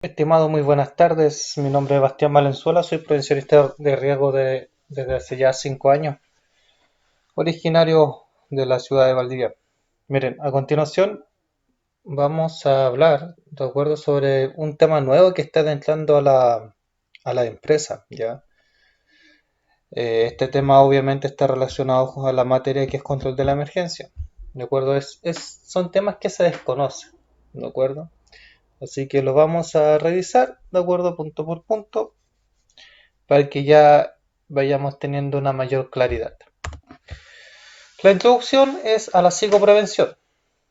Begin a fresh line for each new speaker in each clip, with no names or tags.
Estimado, muy buenas tardes. Mi nombre es Bastián Valenzuela, soy profesionista de riesgo desde hace ya 5 años, originario de la ciudad de Valdivia. Miren, a continuación vamos a hablar, de acuerdo, sobre un tema nuevo que está entrando a la empresa, ¿ya? Este tema obviamente está relacionado con la materia que es control de la emergencia, ¿de acuerdo? Son temas que se desconocen, ¿de acuerdo? Así que lo vamos a revisar, ¿de acuerdo? Punto por punto para que ya vayamos teniendo una mayor claridad. La introducción es a la psicoprevención,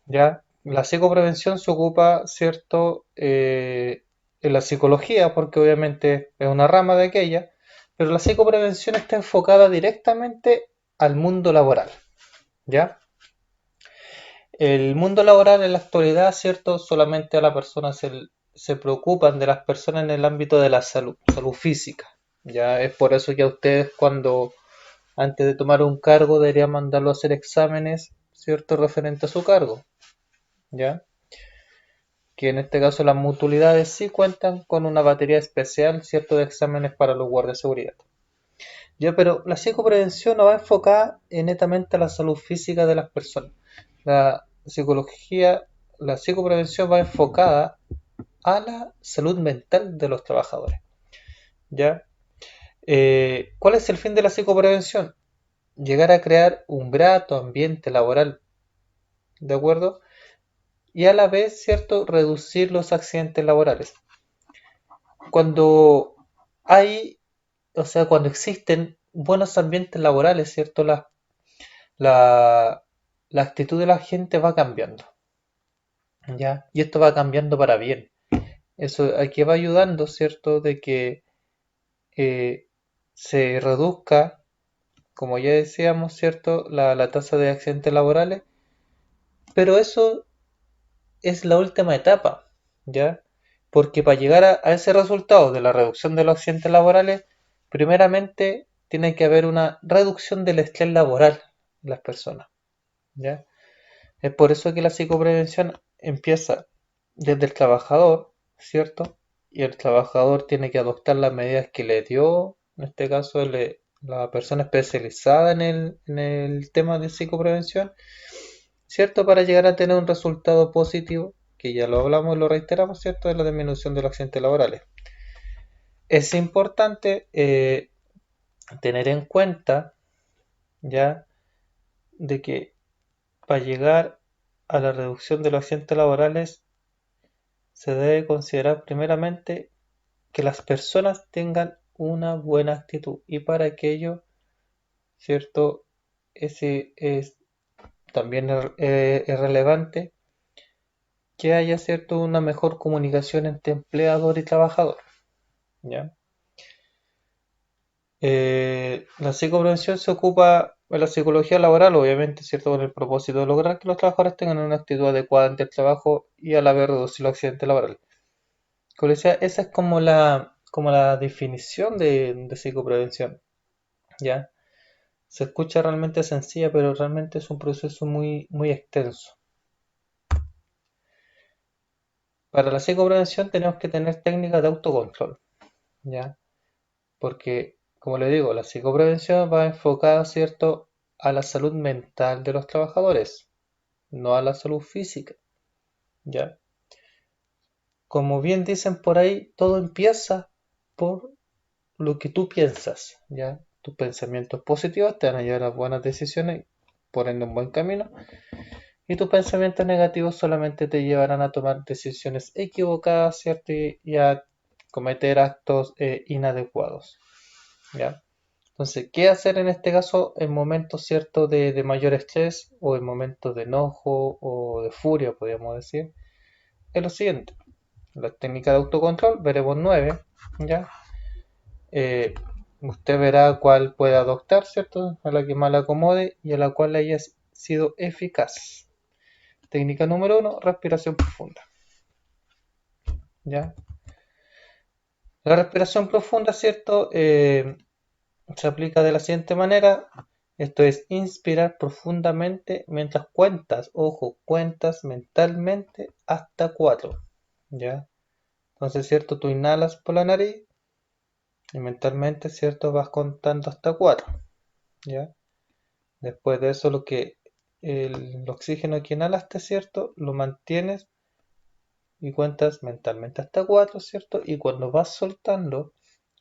¿ya? La psicoprevención se ocupa, ¿cierto?, en la psicología, porque obviamente es una rama de aquella, pero la psicoprevención está enfocada directamente al mundo laboral, ¿ya? El mundo laboral en la actualidad, ¿cierto?, solamente a las personas se preocupan de las personas en el ámbito de la salud física, ¿ya? Es por eso que a ustedes cuando antes de tomar un cargo debería mandarlo a hacer exámenes, ¿cierto? Referente a su cargo, ¿ya? Que en este caso las mutualidades sí cuentan con una batería especial, ¿cierto? De exámenes para los guardias de seguridad. Ya, pero la psicoprevención no va enfocada netamente a la salud física de las personas. La psicología, la psicoprevención va enfocada a la salud mental de los trabajadores, ¿ya? ¿Cuál es el fin de la psicoprevención? Llegar a crear un grato ambiente laboral, ¿de acuerdo? Y a la vez, ¿cierto?, reducir los accidentes laborales. Cuando hay, o sea, cuando existen buenos ambientes laborales, ¿cierto?, la, la actitud de la gente va cambiando, ¿ya? Y esto va cambiando para bien. Eso aquí va ayudando, ¿cierto?, de que eh, se reduzca, como ya decíamos, ¿cierto?, la tasa de accidentes laborales, pero eso es la última etapa, ¿ya? Porque para llegar a ese resultado de la reducción de los accidentes laborales, primeramente tiene que haber una reducción del estrés laboral de las personas, ¿ya? Es por eso que la psicoprevención empieza desde el trabajador, ¿cierto? Y el trabajador tiene que adoptar las medidas que le dio, en este caso, la persona especializada en el tema de psicoprevención, ¿cierto? Para llegar a tener un resultado positivo, que ya lo hablamos y lo reiteramos, ¿cierto? De la disminución de los accidentes laborales. Es importante tener en cuenta, ya, de que para llegar a la reducción de los accidentes laborales se debe considerar primeramente que las personas tengan una buena actitud y para aquello, ¿cierto? Ese es también es relevante que haya, ¿cierto?, una mejor comunicación entre empleador y trabajador, ¿ya? La psicoprevención se ocupa en la psicología laboral, obviamente, ¿cierto?, con el propósito de lograr que los trabajadores tengan una actitud adecuada ante el trabajo y a la vez reducir los accidentes laborales. Como decía, esa es como la definición de psicoprevención, ¿ya? Se escucha realmente sencilla, pero realmente es un proceso muy, muy extenso. Para la psicoprevención tenemos que tener técnicas de autocontrol, ¿ya? Porque, como le digo, la psicoprevención va enfocada, ¿cierto?, a la salud mental de los trabajadores, no a la salud física, ¿ya? Como bien dicen por ahí, todo empieza por lo que tú piensas, ¿ya? Tus pensamientos positivos te van a llevar a buenas decisiones, por ende un buen camino, y tus pensamientos negativos solamente te llevarán a tomar decisiones equivocadas, ¿cierto? Y a cometer actos inadecuados, ¿ya? Entonces, ¿qué hacer en este caso en momentos, ¿cierto?, de mayor estrés o en momentos de enojo o de furia, podríamos decir? Es lo siguiente, la técnica de autocontrol, veremos 9, ¿ya? Eh, Usted verá cuál puede adoptar, ¿cierto?, a la que más le acomode y a la cual haya sido eficaz. Técnica número 1, respiración profunda, ¿ya? La respiración profunda, ¿cierto?, se aplica de la siguiente manera. Esto es inspirar profundamente mientras cuentas, ojo, cuentas mentalmente hasta 4, ¿ya? Entonces, ¿cierto? Tú inhalas por la nariz y mentalmente, ¿cierto? Vas contando hasta 4, ¿ya? Después de eso, el oxígeno que inhalaste, ¿cierto? Lo mantienes y cuentas mentalmente hasta 4, ¿cierto? Y cuando vas soltando,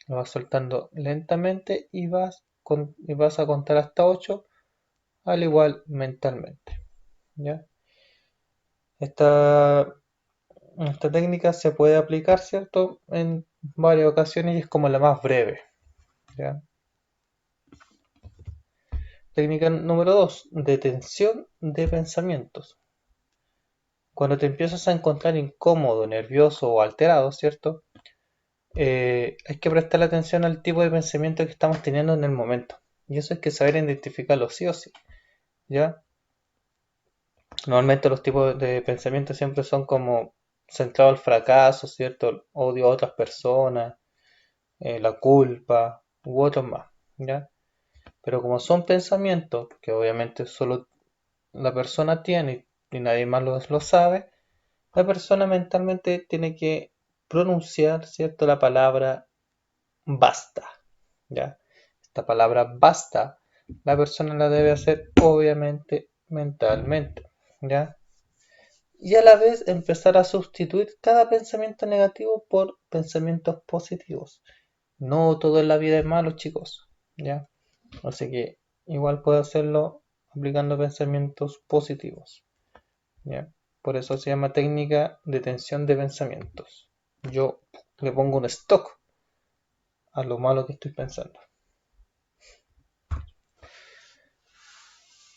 lo vas soltando lentamente y vas a contar hasta 8, al igual mentalmente, ¿ya? Esta, esta técnica se puede aplicar, ¿cierto? En varias ocasiones y es como la más breve, ¿ya? Técnica número 2, detención de pensamientos. Cuando te empiezas a encontrar incómodo, nervioso o alterado, ¿cierto? Hay que prestar atención al tipo de pensamiento que estamos teniendo en el momento. Y eso hay que saber identificarlo sí o sí, ¿ya? Normalmente los tipos de pensamientos siempre son como centrados al fracaso, ¿cierto? El odio a otras personas, la culpa u otros más, ¿ya? Pero como son pensamientos que obviamente solo la persona tiene y nadie más lo sabe, la persona mentalmente tiene que pronunciar, ¿cierto? La palabra basta, ¿ya? Esta palabra basta, la persona la debe hacer obviamente mentalmente, ¿ya? Y a la vez empezar a sustituir cada pensamiento negativo por pensamientos positivos. No todo en la vida es malo, chicos, ¿ya? Así que igual puedo hacerlo aplicando pensamientos positivos, ¿ya? Por eso se llama técnica de tensión de pensamientos. Yo le pongo un stop a lo malo que estoy pensando.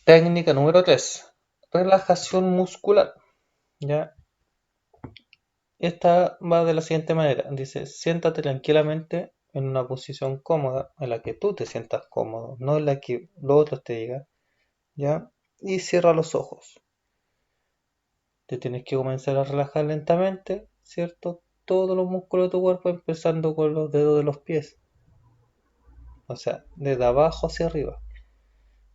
Técnica número 3. Relajación muscular, ¿ya? Esta va de la siguiente manera. Dice, siéntate tranquilamente en una posición cómoda, en la que tú te sientas cómodo, no en la que los otros te digan, ¿ya? Y cierra los ojos. Te tienes que comenzar a relajar lentamente, ¿cierto? Todos los músculos de tu cuerpo, empezando con los dedos de los pies. O sea, desde abajo hacia arriba.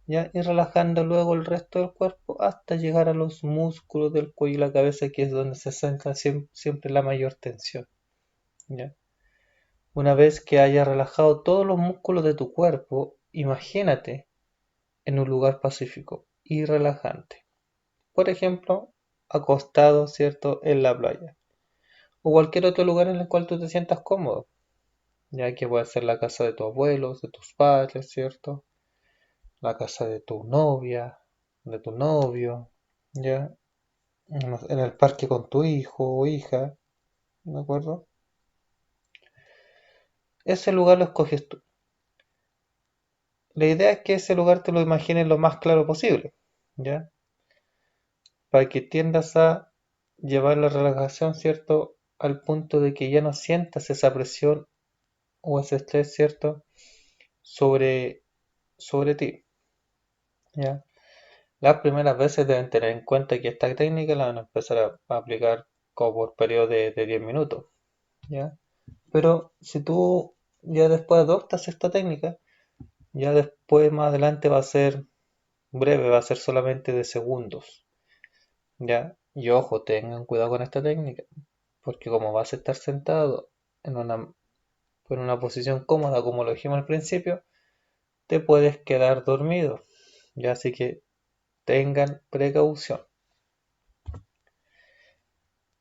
¿Ya? Y relajando luego el resto del cuerpo hasta llegar a los músculos del cuello y la cabeza, que es donde se centra siempre la mayor tensión, ¿ya? Una vez que hayas relajado todos los músculos de tu cuerpo, imagínate en un lugar pacífico y relajante. Por ejemplo, acostado, ¿cierto?, en la playa. O cualquier otro lugar en el cual tú te sientas cómodo. Ya que puede ser la casa de tus abuelos, de tus padres, ¿cierto? La casa de tu novia, de tu novio, ¿ya? En el parque con tu hijo o hija, ¿de acuerdo? Ese lugar lo escoges tú. La idea es que ese lugar te lo imagines lo más claro posible, ¿ya? Para que tiendas a llevar la relajación, ¿cierto? Al punto de que ya no sientas esa presión o ese estrés, ¿cierto? Sobre, sobre ti, ¿ya? Las primeras veces deben tener en cuenta que esta técnica la van a empezar a aplicar como por periodo de 10 minutos, ¿ya? Pero si tú ya después adoptas esta técnica, ya después más adelante va a ser breve, va a ser solamente de segundos, ¿ya? Y ojo, tengan cuidado con esta técnica, porque como vas a estar sentado en una posición cómoda, como lo dijimos al principio, te puedes quedar dormido, ¿ya? Así que tengan precaución.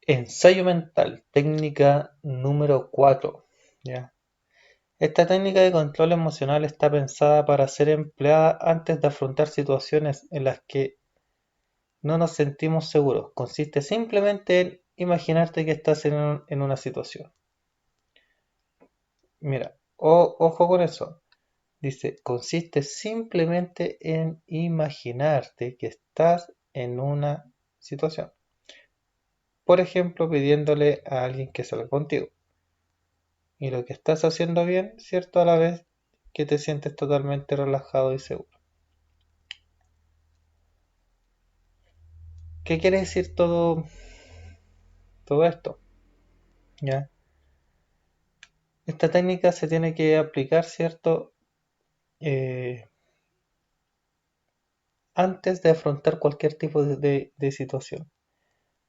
Ensayo mental, técnica número 4, ¿ya? Esta técnica de control emocional está pensada para ser empleada antes de afrontar situaciones en las que no nos sentimos seguros. Consiste simplemente en imaginarte que estás en una situación. Mira, ojo con eso. Dice, consiste simplemente en imaginarte que estás en una situación. Por ejemplo, pidiéndole a alguien que salga contigo. Y lo que estás haciendo bien, ¿cierto? A la vez que te sientes totalmente relajado y seguro. ¿Qué quiere decir todo esto? ¿Ya? Esta técnica se tiene que aplicar, ¿cierto? Eh, Antes de afrontar cualquier tipo de situación.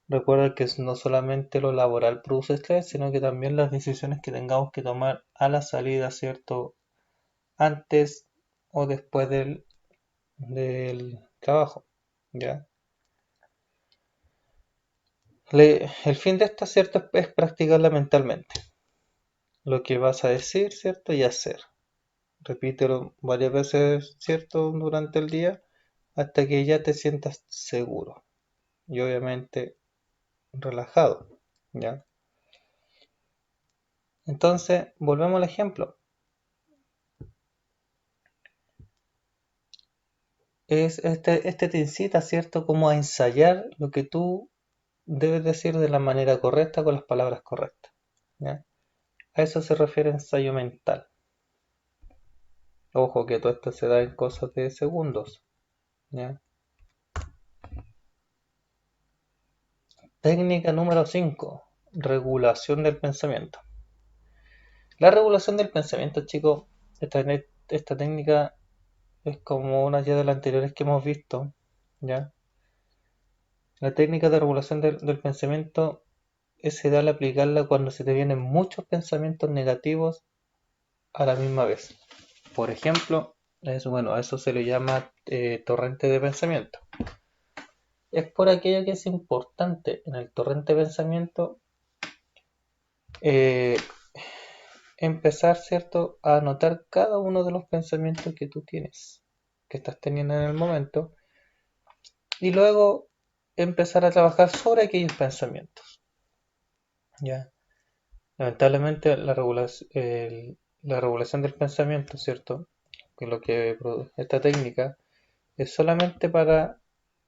Recuerda que no solamente lo laboral produce estrés, sino que también las decisiones que tengamos que tomar a la salida, ¿cierto? Antes o después del trabajo, ¿ya? El fin de esto, ¿cierto? Es practicarla mentalmente. Lo que vas a decir, ¿cierto? Y hacer. Repítelo varias veces, ¿cierto? Durante el día hasta que ya te sientas seguro y obviamente relajado, ¿ya? Entonces, volvemos al ejemplo. Este te incita, ¿cierto? Como a ensayar lo que tú debes decir de la manera correcta con las palabras correctas, ¿ya? A eso se refiere ensayo mental. Ojo que todo esto se da en cosas de segundos, ¿ya? Técnica número 5: regulación del pensamiento. La regulación del pensamiento, chicos, esta técnica es como una ya de las anteriores que hemos visto, ¿ya? La técnica de regulación del pensamiento es ideal aplicarla cuando se te vienen muchos pensamientos negativos a la misma vez. Por ejemplo, bueno, a eso se le llama torrente de pensamiento. Es por aquello que es importante en el torrente de pensamiento eh, empezar, ¿cierto?, a anotar cada uno de los pensamientos que tú tienes, que estás teniendo en el momento, y luego empezar a trabajar sobre aquellos pensamientos, ¿ya? Lamentablemente la regulación del pensamiento, ¿cierto? Que lo que produce esta técnica es solamente para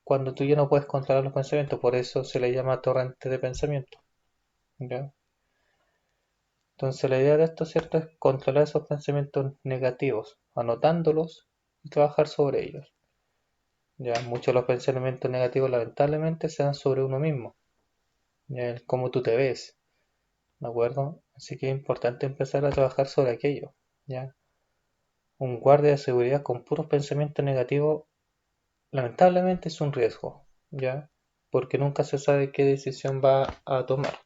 cuando tú ya no puedes controlar los pensamientos, por eso se le llama torrente de pensamiento, ¿ya? Entonces la idea de esto, ¿cierto?, es controlar esos pensamientos negativos, anotándolos y trabajar sobre ellos. Ya muchos de los pensamientos negativos lamentablemente se dan sobre uno mismo, ya el cómo tú te ves, ¿de acuerdo? Así que es importante empezar a trabajar sobre aquello, ¿ya? Un guardia de seguridad con puros pensamientos negativos lamentablemente es un riesgo, ¿ya? Porque nunca se sabe qué decisión va a tomar.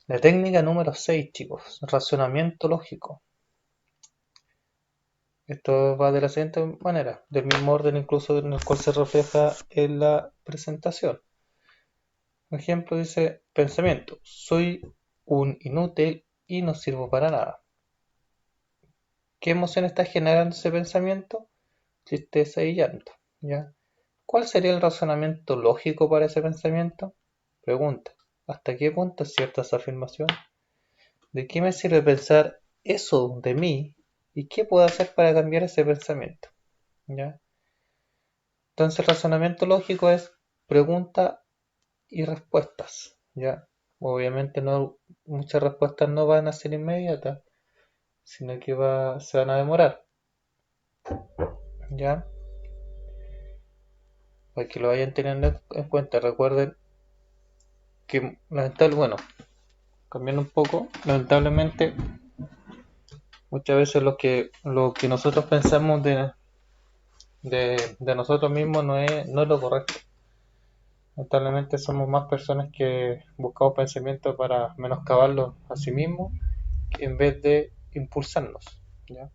La técnica número 6, chicos, razonamiento lógico. Esto va de la siguiente manera, del mismo orden incluso en el cual se refleja en la presentación. Por ejemplo, dice pensamiento: soy un inútil y no sirvo para nada. ¿Qué emoción está generando ese pensamiento? Tristeza y llanto, ¿ya? ¿Cuál sería el razonamiento lógico para ese pensamiento? Pregunta: ¿hasta qué punto es cierta esa afirmación? ¿De qué me sirve pensar eso de mí? ¿Y qué puedo hacer para cambiar ese pensamiento? ¿Ya? Entonces el razonamiento lógico es pregunta y respuestas, ¿ya? Obviamente no, muchas respuestas no van a ser inmediatas, sino que se van a demorar, ¿ya? Para que lo vayan teniendo en cuenta. Recuerden que bueno, cambiando un poco, lamentablemente muchas veces lo que nosotros pensamos de nosotros mismos no es lo correcto. Lamentablemente somos más personas que buscamos pensamientos para menoscabarlos a sí mismos en vez de impulsarnos, ¿ya?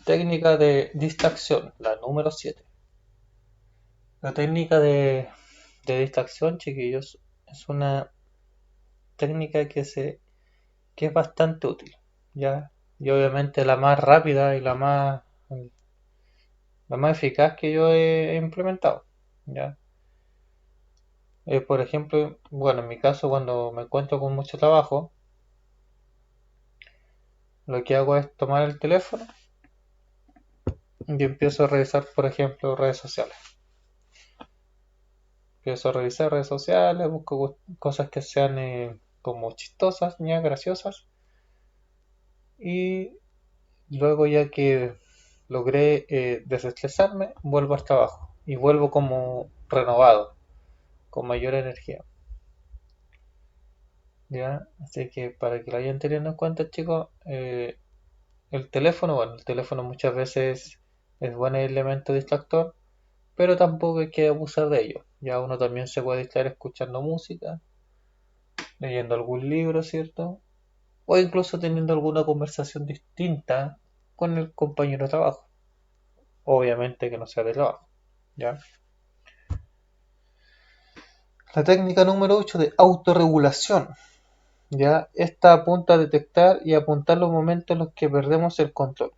Técnica de distracción, la número 7. La técnica de distracción, chiquillos, es una técnica que es bastante útil, ¿ya? Y obviamente la más rápida y la más eficaz que yo he implementado, ¿ya? Por ejemplo, bueno, en mi caso, cuando me encuentro con mucho trabajo, lo que hago es tomar el teléfono y empiezo a revisar, por ejemplo, redes sociales. Empiezo a revisar redes sociales, busco cosas que sean como chistosas, ya graciosas, y luego ya que logré desestresarme, vuelvo al trabajo y vuelvo como renovado, con mayor energía. ¿Ya? Así que para que lo vayan teniendo en cuenta, chicos, el teléfono muchas veces es buen elemento distractor, pero tampoco hay que abusar de ello. Ya uno también se puede estar escuchando música, leyendo algún libro, ¿cierto? O incluso teniendo alguna conversación distinta con el compañero de trabajo. Obviamente que no sea de trabajo, ¿ya? La técnica número 8 de autorregulación, ¿ya? Esta apunta a detectar y apuntar los momentos en los que perdemos el control,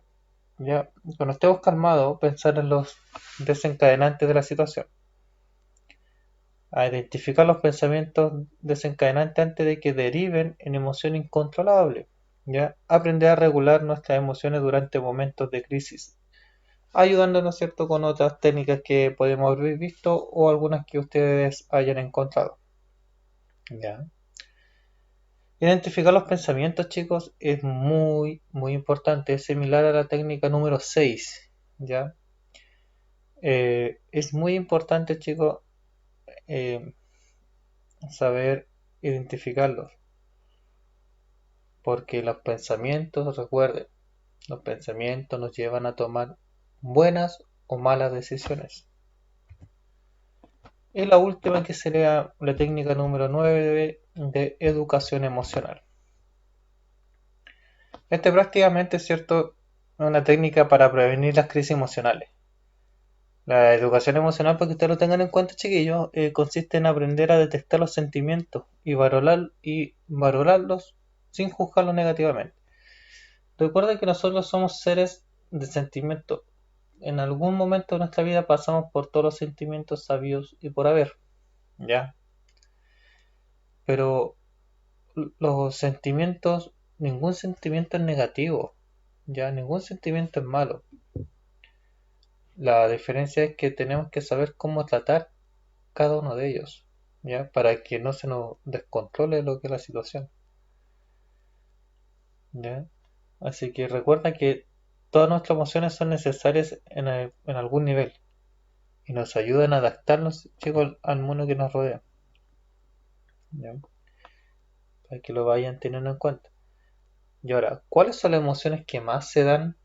¿ya? Cuando estemos calmados, pensar en los desencadenantes de la situación, a identificar los pensamientos desencadenantes antes de que deriven en emoción incontrolable, ¿ya? Aprender a regular nuestras emociones durante momentos de crisis, ayudándonos, ¿cierto?, con otras técnicas que podemos haber visto o algunas que ustedes hayan encontrado, ¿ya? Identificar los pensamientos, chicos, es muy importante. Es similar a la técnica número 6, ¿ya? Es muy importante, chicos, eh, saber identificarlos, porque los pensamientos, recuerden, los pensamientos nos llevan a tomar buenas o malas decisiones. Y la última, que sería la técnica número 9 de educación emocional. Este prácticamente es cierto una técnica para prevenir las crisis emocionales. La educación emocional, para que ustedes lo tengan en cuenta, chiquillos, consiste en aprender a detectar los sentimientos y valorarlos sin juzgarlos negativamente. Recuerda que nosotros somos seres de sentimientos. En algún momento de nuestra vida pasamos por todos los sentimientos sabios y por haber, ¿ya? Pero los sentimientos, ningún sentimiento es negativo, ¿ya? Ningún sentimiento es malo. La diferencia es que tenemos que saber cómo tratar cada uno de ellos, ¿ya? Para que no se nos descontrole lo que es la situación, ¿ya? Así que recuerda que todas nuestras emociones son necesarias en algún nivel y nos ayudan a adaptarnos, chicos, al mundo que nos rodea, ¿ya? Para que lo vayan teniendo en cuenta. Y ahora, ¿cuáles son las emociones que más se dan?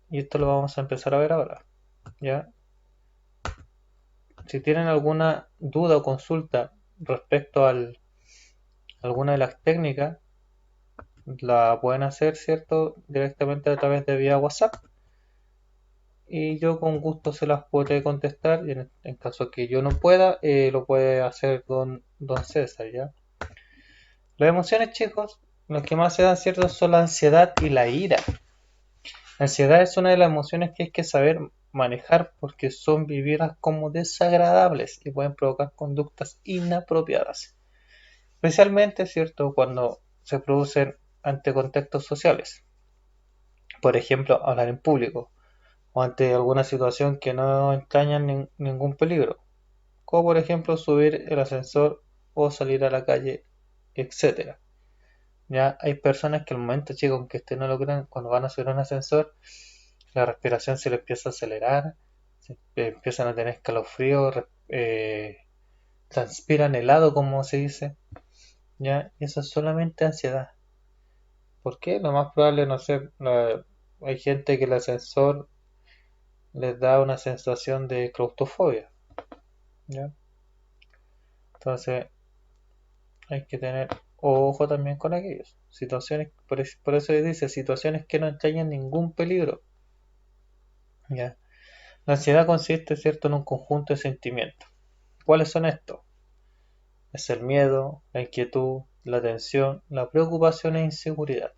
Y esto lo vamos a empezar a ver ahora, ¿ya? Si tienen alguna duda o consulta respecto a alguna de las técnicas, la pueden hacer, ¿cierto?, directamente a través de vía WhatsApp, y yo con gusto se las podré contestar, y en caso que yo no pueda, lo puede hacer don César, ¿ya? Las emociones, chicos, las que más se dan, ¿cierto?, son la ansiedad y la ira. La ansiedad es una de las emociones que hay que saber manejar porque son vividas como desagradables y pueden provocar conductas inapropiadas, especialmente, ¿cierto?, cuando se producen ante contextos sociales. Por ejemplo, hablar en público o ante alguna situación que no entraña ningún peligro, como por ejemplo subir el ascensor o salir a la calle, etcétera. Ya hay personas que al momento, chicos, aunque ustedes no lo crean, cuando van a subir un ascensor, la respiración se les empieza a acelerar, empiezan a tener escalofríos, transpiran helado, como se dice, ya, y eso es solamente ansiedad. ¿Por qué? Lo más probable, no sé, hay gente que el ascensor les da una sensación de claustrofobia, ¿ya? Entonces hay que tener ojo también con aquellos. Situaciones, por eso dice, situaciones que no entrañan ningún peligro, ¿ya? La ansiedad consiste, ¿cierto?, en un conjunto de sentimientos. ¿Cuáles son estos? Es el miedo, la inquietud, la tensión, la preocupación e inseguridad.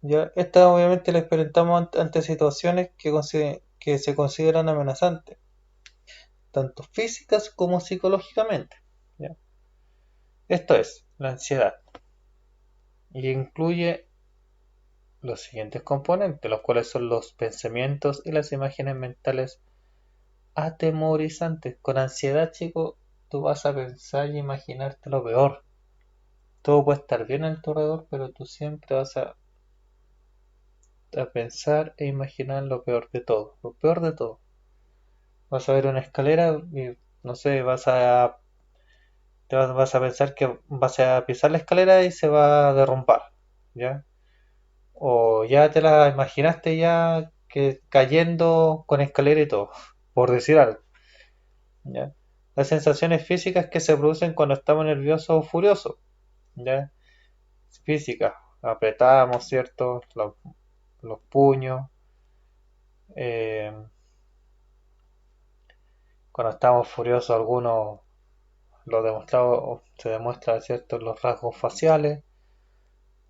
Ya, esta obviamente la experimentamos ante situaciones que se consideran amenazantes, tanto físicas como psicológicamente. ¿Ya? Esto es la ansiedad y incluye los siguientes componentes, los cuales son los pensamientos y las imágenes mentales atemorizantes. Con ansiedad, chicos, tú vas a pensar y imaginarte lo peor. Todo puede estar bien en tu alrededor, pero tú siempre vas a pensar e imaginar lo peor de todo, lo peor de todo. Vas a ver una escalera y no sé, vas a pensar que vas a pisar la escalera y se va a derrumbar, ¿ya? O ya te la imaginaste ya que cayendo con escalera y todo, por decir algo, ¿ya? Las sensaciones físicas que se producen cuando estamos nerviosos o furiosos, ¿ya? Físicas, apretamos, ¿cierto? Los puños, eh, cuando estamos furiosos algunos lo demostrado, se demuestra, ¿cierto? En los rasgos faciales.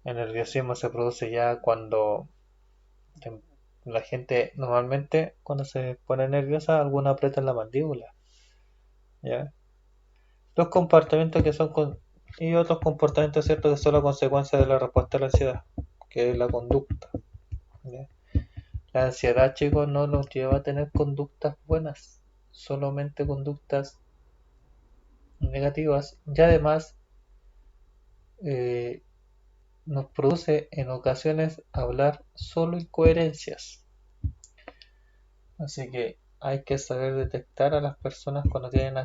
El nerviosismo se produce ya cuando la gente normalmente cuando se pone nerviosa alguna aprieta la mandíbula, ¿ya? Los comportamientos que son y otros comportamientos ciertos que son la consecuencia de la respuesta a la ansiedad, que es la conducta, ¿ya? La ansiedad, chicos, no nos lleva a tener conductas buenas, solamente conductas negativas y además eh, nos produce en ocasiones hablar solo incoherencias. Así que hay que saber detectar a las personas cuando tienen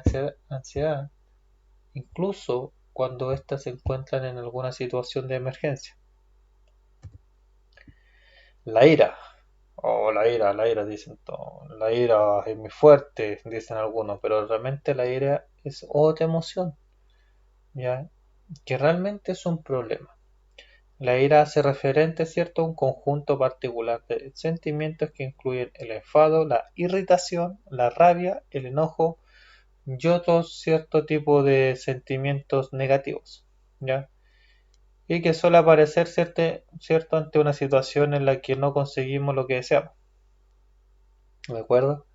ansiedad, incluso cuando éstas se encuentran en alguna situación de emergencia. La ira, la ira, dicen todo. La ira es muy fuerte, dicen algunos, pero realmente la ira es otra emoción, ¿ya? Que realmente es un problema. La ira hace referente, ¿cierto?, a un conjunto particular de sentimientos que incluyen el enfado, la irritación, la rabia, el enojo y otros cierto tipo de sentimientos negativos, ¿ya? Y que suele aparecer, ¿cierto?, ante una situación en la que no conseguimos lo que deseamos, ¿de acuerdo?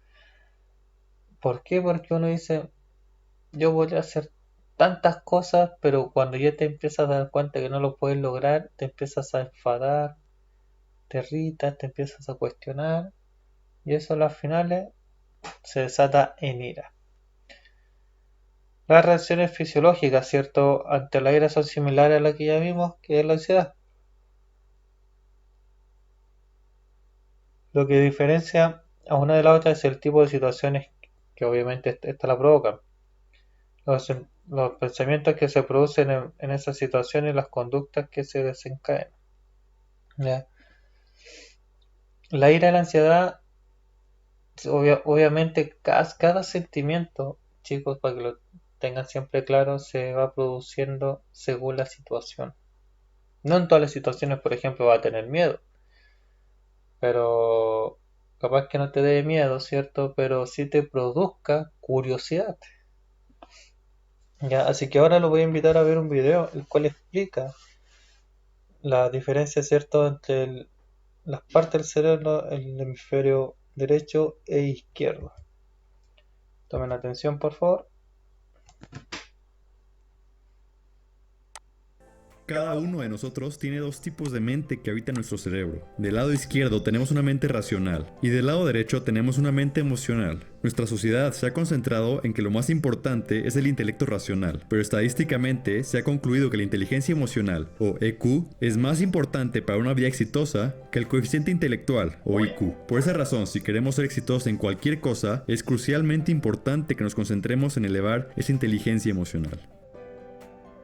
¿Por qué? Porque uno dice, yo voy a hacer tantas cosas, pero cuando ya te empiezas a dar cuenta que no lo puedes lograr, te empiezas a enfadar, te irritas, te empiezas a cuestionar y eso a las finales se desata en ira. Las reacciones fisiológicas, ¿cierto?, ante la ira son similares a las que ya vimos, que es la ansiedad. Lo que diferencia a una de la otra es el tipo de situaciones que obviamente esta la provocan. Los pensamientos que se producen en esas situaciones y las conductas que se desencadenan, ¿ya? La ira y la ansiedad, obviamente cada sentimiento, chicos, para que lo tengan siempre claro, se va produciendo según la situación. No en todas las situaciones, por ejemplo, va a tener miedo, pero capaz que no te dé miedo, ¿cierto? Pero sí te produzca curiosidad. Ya, así que ahora lo voy a invitar a ver un video el cual explica la diferencia, ¿cierto?, entre las partes del cerebro, el hemisferio derecho e izquierdo. Tomen atención, por favor.
Cada uno de nosotros tiene dos tipos de mente que habitan nuestro cerebro. Del lado izquierdo tenemos una mente racional y del lado derecho tenemos una mente emocional. Nuestra sociedad se ha concentrado en que lo más importante es el intelecto racional, pero estadísticamente se ha concluido que la inteligencia emocional, o EQ, es más importante para una vida exitosa que el coeficiente intelectual, o IQ. Por esa razón, si queremos ser exitosos en cualquier cosa, es crucialmente importante que nos concentremos en elevar esa inteligencia emocional.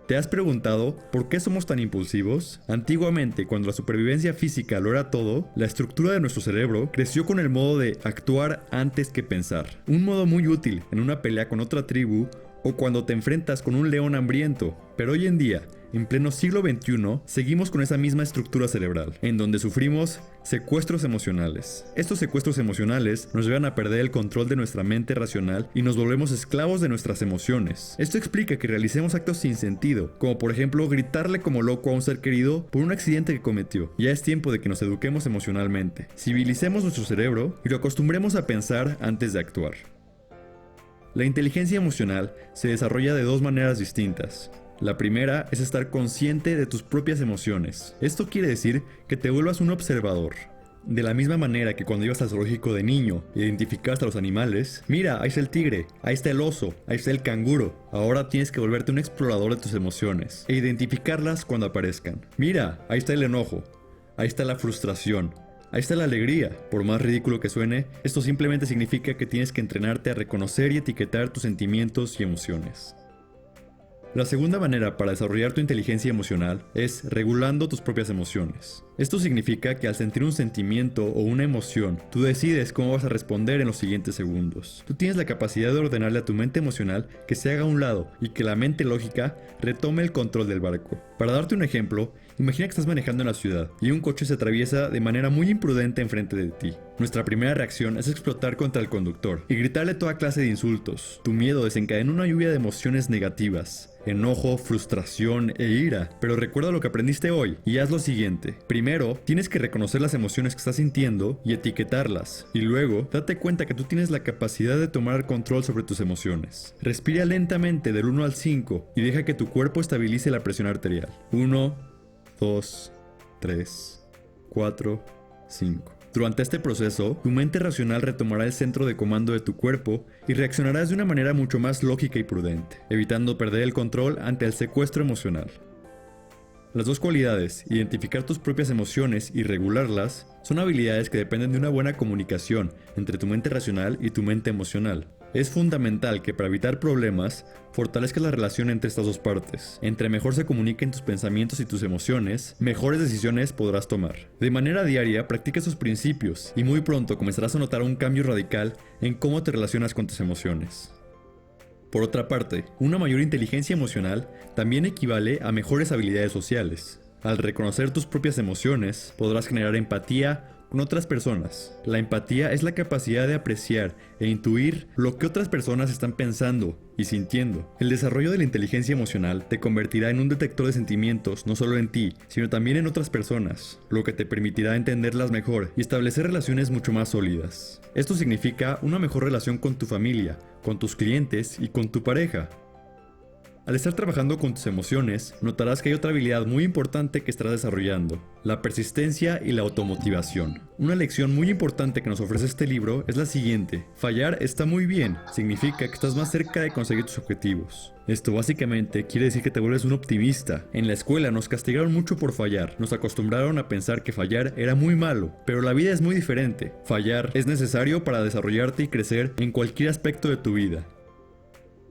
¿Te has preguntado por qué somos tan impulsivos? Antiguamente, cuando la supervivencia física lo era todo, la estructura de nuestro cerebro creció con el modo de actuar antes que pensar. Un modo muy útil en una pelea con otra tribu o cuando te enfrentas con un león hambriento. Pero hoy en día, en pleno siglo XXI, seguimos con esa misma estructura cerebral, en donde sufrimos secuestros emocionales. Estos secuestros emocionales nos llevan a perder el control de nuestra mente racional y nos volvemos esclavos de nuestras emociones. Esto explica que realicemos actos sin sentido, como por ejemplo gritarle como loco a un ser querido por un accidente que cometió. Ya es tiempo de que nos eduquemos emocionalmente, civilicemos nuestro cerebro y lo acostumbremos a pensar antes de actuar. La inteligencia emocional se desarrolla de dos maneras distintas. La primera es estar consciente de tus propias emociones. Esto quiere decir que te vuelvas un observador. De la misma manera que cuando ibas al zoológico de niño e identificaste a los animales, mira, ahí está el tigre, ahí está el oso, ahí está el canguro. Ahora tienes que volverte un explorador de tus emociones e identificarlas cuando aparezcan. Mira, ahí está el enojo, ahí está la frustración, ahí está la alegría. Por más ridículo que suene, esto simplemente significa que tienes que entrenarte a reconocer y etiquetar tus sentimientos y emociones. La segunda manera para desarrollar tu inteligencia emocional es regulando tus propias emociones. Esto significa que al sentir un sentimiento o una emoción, tú decides cómo vas a responder en los siguientes segundos. Tú tienes la capacidad de ordenarle a tu mente emocional que se haga a un lado y que la mente lógica retome el control del barco. Para darte un ejemplo, imagina que estás manejando en la ciudad y un coche se atraviesa de manera muy imprudente enfrente de ti. Nuestra primera reacción es explotar contra el conductor y gritarle toda clase de insultos. Tu miedo desencadena una lluvia de emociones negativas. Enojo, frustración e ira. Pero recuerda lo que aprendiste hoy y haz lo siguiente. Primero, tienes que reconocer las emociones que estás sintiendo y etiquetarlas. Y luego, date cuenta que tú tienes la capacidad de tomar control sobre tus emociones. Respira lentamente del 1 al 5 y deja que tu cuerpo estabilice la presión arterial. 1, 2, 3, 4, 5. Durante este proceso, tu mente racional retomará el centro de comando de tu cuerpo y reaccionarás de una manera mucho más lógica y prudente, evitando perder el control ante el secuestro emocional. Las dos cualidades, identificar tus propias emociones y regularlas, son habilidades que dependen de una buena comunicación entre tu mente racional y tu mente emocional. Es fundamental que para evitar problemas, fortalezcas la relación entre estas dos partes. Entre mejor se comuniquen tus pensamientos y tus emociones, mejores decisiones podrás tomar. De manera diaria, practica esos principios y muy pronto comenzarás a notar un cambio radical en cómo te relacionas con tus emociones. Por otra parte, una mayor inteligencia emocional también equivale a mejores habilidades sociales. Al reconocer tus propias emociones, podrás generar empatía con otras personas. La empatía es la capacidad de apreciar e intuir lo que otras personas están pensando y sintiendo. El desarrollo de la inteligencia emocional te convertirá en un detector de sentimientos no solo en ti, sino también en otras personas, lo que te permitirá entenderlas mejor y establecer relaciones mucho más sólidas. Esto significa una mejor relación con tu familia, con tus clientes y con tu pareja. Al estar trabajando con tus emociones, notarás que hay otra habilidad muy importante que estarás desarrollando: la persistencia y la automotivación. Una lección muy importante que nos ofrece este libro es la siguiente: fallar está muy bien, significa que estás más cerca de conseguir tus objetivos. Esto básicamente quiere decir que te vuelves un optimista. En la escuela nos castigaron mucho por fallar, nos acostumbraron a pensar que fallar era muy malo, pero la vida es muy diferente. Fallar es necesario para desarrollarte y crecer en cualquier aspecto de tu vida.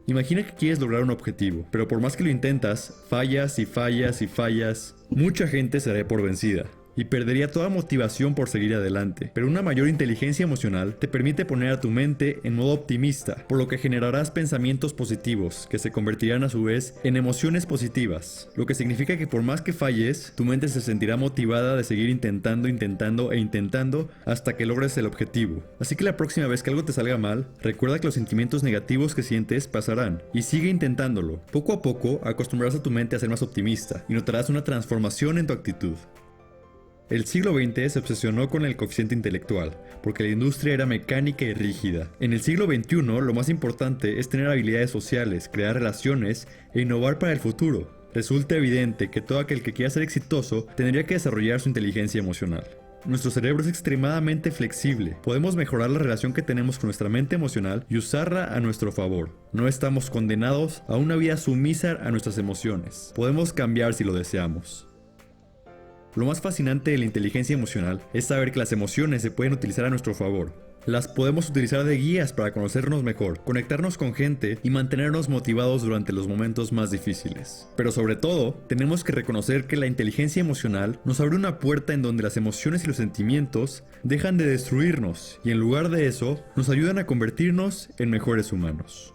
Imagina que quieres lograr un objetivo, pero por más que lo intentas, fallas y fallas y fallas. Mucha gente se dará por vencida y perdería toda motivación por seguir adelante. Pero una mayor inteligencia emocional te permite poner a tu mente en modo optimista, por lo que generarás pensamientos positivos, que se convertirán a su vez en emociones positivas. Lo que significa que por más que falles, tu mente se sentirá motivada de seguir intentando hasta que logres el objetivo. Así que la próxima vez que algo te salga mal, recuerda que los sentimientos negativos que sientes pasarán y sigue intentándolo. Poco a poco acostumbrarás a tu mente a ser más optimista y notarás una transformación en tu actitud. El siglo XX se obsesionó con el coeficiente intelectual, porque la industria era mecánica y rígida. En el siglo XXI, lo más importante es tener habilidades sociales, crear relaciones e innovar para el futuro. Resulta evidente que todo aquel que quiera ser exitoso tendría que desarrollar su inteligencia emocional. Nuestro cerebro es extremadamente flexible. Podemos mejorar la relación que tenemos con nuestra mente emocional y usarla a nuestro favor. No estamos condenados a una vida sumisa a nuestras emociones. Podemos cambiar si lo deseamos. Lo más fascinante de la inteligencia emocional es saber que las emociones se pueden utilizar a nuestro favor. Las podemos utilizar de guías para conocernos mejor, conectarnos con gente y mantenernos motivados durante los momentos más difíciles. Pero sobre todo, tenemos que reconocer que la inteligencia emocional nos abre una puerta en donde las emociones y los sentimientos dejan de destruirnos y en lugar de eso, nos ayudan a convertirnos en mejores humanos.